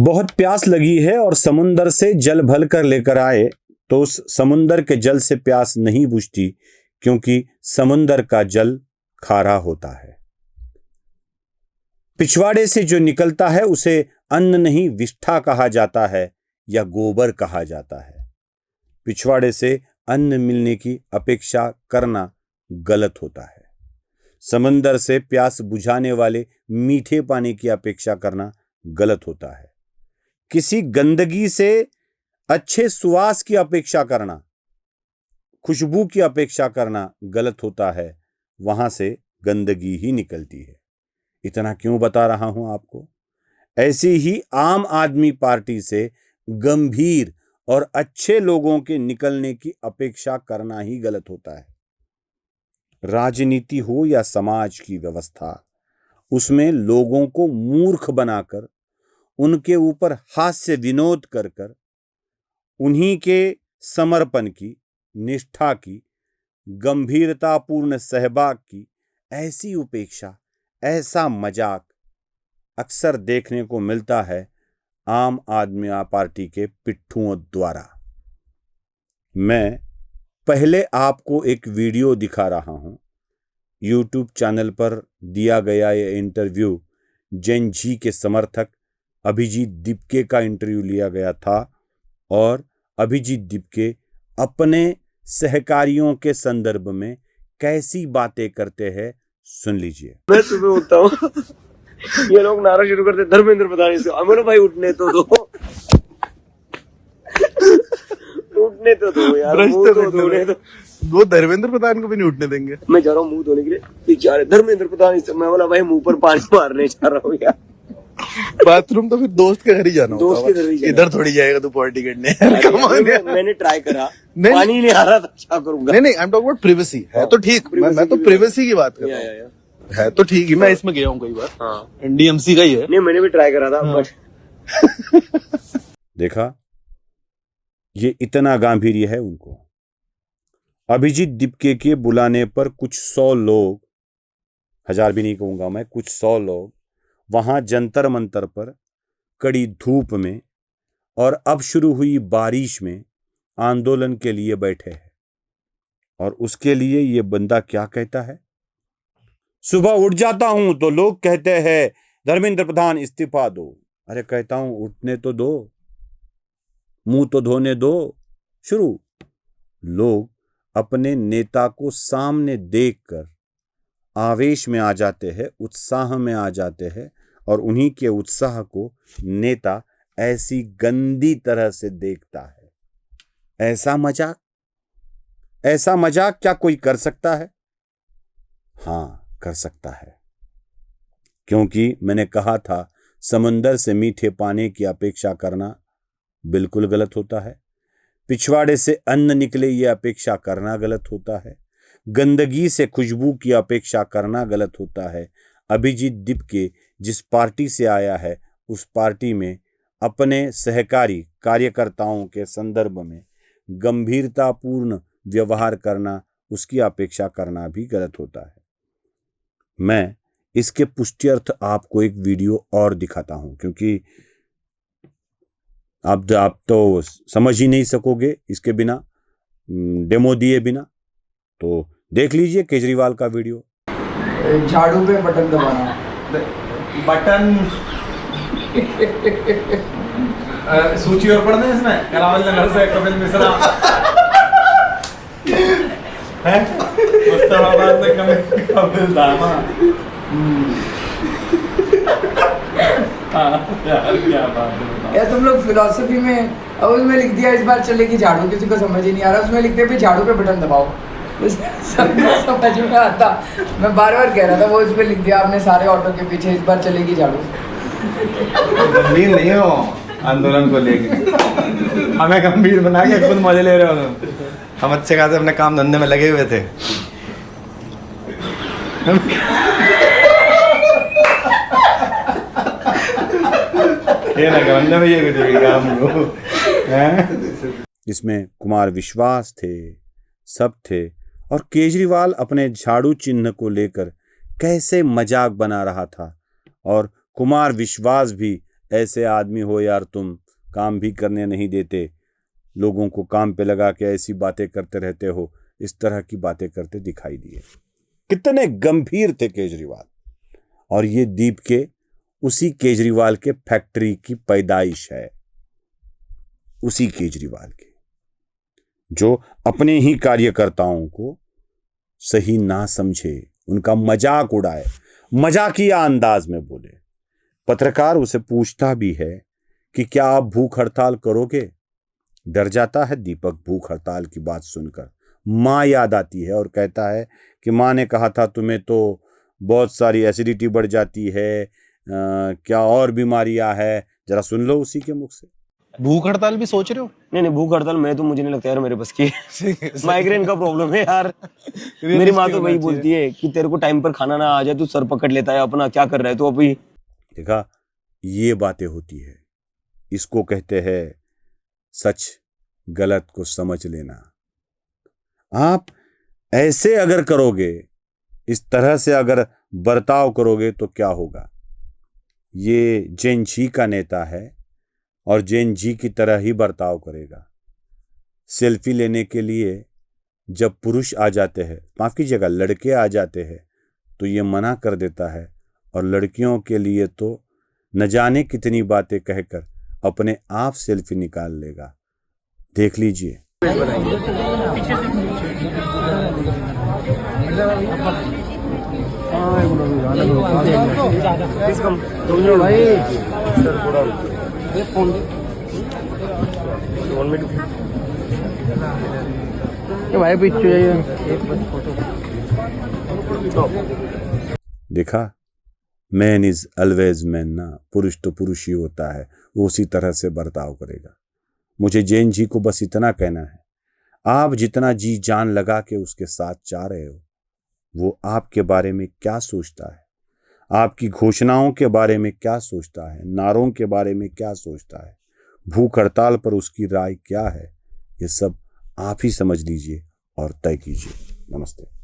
बहुत प्यास लगी है और समुंदर से जल भर कर लेकर आए तो उस समुंदर के जल से प्यास नहीं बुझती, क्योंकि समुंदर का जल खारा होता है। पिछवाड़े से जो निकलता है उसे अन्न नहीं विष्ठा कहा जाता है या गोबर कहा जाता है। पिछवाड़े से अन्न मिलने की अपेक्षा करना गलत होता है। समंदर से प्यास बुझाने वाले मीठे पानी की अपेक्षा करना गलत होता है। किसी गंदगी से अच्छे सुवास की अपेक्षा करना, खुशबू की अपेक्षा करना गलत होता है। वहां से गंदगी ही निकलती है। इतना क्यों बता रहा हूं आपको? ऐसी ही आम आदमी पार्टी से गंभीर और अच्छे लोगों के निकलने की अपेक्षा करना ही गलत होता है। राजनीति हो या समाज की व्यवस्था, उसमें लोगों को मूर्ख बनाकर, उनके ऊपर हास्य विनोद कर कर, उन्हीं के समर्पण की, निष्ठा की, गंभीरतापूर्ण सहभाग की ऐसी उपेक्षा, ऐसा मजाक अक्सर देखने को मिलता है आम आदमी पार्टी के पिट्ठुओं द्वारा। मैं पहले आपको एक वीडियो दिखा रहा हूं। यूट्यूब चैनल पर दिया गया यह इंटरव्यू जैन जी के समर्थक अभिजीत दीपके का इंटरव्यू लिया गया था और अभिजीत दीपके अपने सहकारियों के संदर्भ में कैसी बातें करते हैं, सुन लीजिए। मैं सुबह उठता हूँ, ये लोग नारा शुरू करते धर्मेंद्र प्रधान से, अमर भाई उठने तो दो, उठने तो दो यार, मुंह तो धोने दो। वो धर्मेंद्र प्रधान को भी नहीं उठने देंगे। मैं जा रहा हूँ मुंह धोने के लिए, बेचारे धर्मेंद्र प्रधान से, मैं बोला भाई मुंह पर पानी मारने जा रहा हूँ यार। बाथरूम तो फिर दोस्त के घर ही जाना, दोस्त के घर ही जाना। इधर थोड़ी जाएगा तू पार्टी करने। मैंने ट्राई करा, पानी नहीं आ रहा था, क्या करूंगा। नहीं, I am talking about privacy. है तो ठीक, मैं तो प्रिवेसी की बात कर रहा हूँ। है तो ठीक ही, मैं इसमें गया हूँ कई बार। हाँ, एनडीएमसी का ही है। नहीं, मैंने भी ट्राई करा था, बट देखा, ये इतना गांभीर्य है उनको। अभिजीत दीपके के बुलाने पर कुछ 100 लोग, 1000 भी नहीं कहूंगा मैं, कुछ 100 लोग वहां जंतर मंतर पर कड़ी धूप में और अब शुरू हुई बारिश में आंदोलन के लिए बैठे हैं। और उसके लिए ये बंदा क्या कहता है? सुबह उठ जाता हूं तो लोग कहते हैं धर्मेंद्र प्रधान इस्तीफा दो। अरे कहता हूं उठने तो दो, मुंह तो धोने दो। शुरू लोग अपने नेता को सामने देखकर आवेश में आ जाते हैं, उत्साह में आ जाते हैं और उन्हीं के उत्साह को नेता ऐसी गंदी तरह से देखता है। ऐसा मजाक क्या कोई कर सकता है? हाँ, कर सकता है, क्योंकि मैंने कहा था समंदर से मीठे पानी की अपेक्षा करना बिल्कुल गलत होता है। पिछवाड़े से अन्न निकले ये अपेक्षा करना गलत होता है। गंदगी से खुशबू की अपेक्षा करना गलत होता है। अभिजीत दीपके जिस पार्टी से आया है उस पार्टी में अपने सहकारी कार्यकर्ताओं के संदर्भ में गंभीरतापूर्ण व्यवहार करना, उसकी अपेक्षा करना भी गलत होता है। मैं इसके पुष्टियर्थ आपको एक वीडियो और दिखाता हूं, क्योंकि आप तो समझ ही नहीं सकोगे इसके बिना, डेमो दिए बिना। तो देख लीजिए केजरीवाल का वीडियो। झाड़ू पे बटन दबाना, बटन सूची और पढ़ना है इसमें, करावल नगर से कपिल मिश्रा है, मुस्तफाबाद से कपिल दामा। यार क्या बात है यार, तुम लोग फिलॉसफी में, अब उसमें लिख दिया इस बार चलेगी झाड़ू, किसी को समझ ही नहीं आ रहा। उसमें लिखते भी झाड़ू पे बटन दबाओ, सबको समझ में आता। मैं बार बार कह रहा था, वो उसमें लिख दिया आपने सारे ऑटो के पीछे इस बार चलेगी झाड़ू। गंभीर नहीं हो आंदोलन को लेके, हमें गंभीर बना के खुद मजे ले रहे हो। हम अच्छे खासे अपने काम धंधे में लगे हुए थे। इसमें कुमार विश्वास थे, सब थे, और केजरीवाल अपने झाड़ू चिन्ह को लेकर कैसे मजाक बना रहा था और कुमार विश्वास भी ऐसे आदमी हो यार तुम, काम भी करने नहीं देते, लोगों को काम पे लगा के ऐसी बातें करते रहते हो। इस तरह की बातें करते दिखाई दिए। कितने गंभीर थे केजरीवाल। और ये दीप के उसी केजरीवाल के फैक्ट्री की पैदाइश है, उसी केजरीवाल की, जो अपने ही कार्यकर्ताओं को सही ना समझे, उनका मजाक उड़ाए, मजाकिया अंदाज में बोले। पत्रकार उसे पूछता भी है कि क्या आप भूख हड़ताल करोगे? डर जाता है दीपक भूख हड़ताल की बात सुनकर। माँ याद आती है और कहता है कि माँ ने कहा था तुम्हें तो बहुत सारी एसिडिटी बढ़ जाती है, क्या और बीमारियां है, जरा सुन लो उसी के मुख से। भूख हड़ताल भी सोच रहे हो? नहीं नहीं, भूख हड़ताल मैं तो मुझे नहीं लगता यार मेरे बस की। माइग्रेन का प्रॉब्लम है यार। मेरी माँ तो वही बोलती है कि तेरे को टाइम पर खाना ना आ जाए, तू सर पकड़ लेता है अपना, क्या कर रहा है तू अभी। देखा, ये बातें होती है, इसको कहते हैं सच गलत को समझ लेना। आप ऐसे अगर करोगे, इस तरह से अगर बर्ताव करोगे तो क्या होगा। ये जैन जी का नेता है और जैन जी की तरह ही बर्ताव करेगा। सेल्फी लेने के लिए जब पुरुष आ जाते हैं, माफ कीजिएगा लड़के आ जाते हैं, तो ये मना कर देता है, और लड़कियों के लिए तो न जाने कितनी बातें कहकर अपने आप सेल्फी निकाल लेगा। देख लीजिए। भाई पीछे देखा, मैन इज ऑलवेज मैन ना, पुरुष तो पुरुष ही होता है, वो उसी तरह से बर्ताव करेगा। मुझे जैन जी को बस इतना कहना है, आप जितना जी जान लगा के उसके साथ जा रहे हो, वो आपके बारे में क्या सोचता है, आपकी घोषणाओं के बारे में क्या सोचता है, नारों के बारे में क्या सोचता है, भूख हड़ताल पर उसकी राय क्या है, ये सब आप ही समझ लीजिए और तय कीजिए। नमस्ते।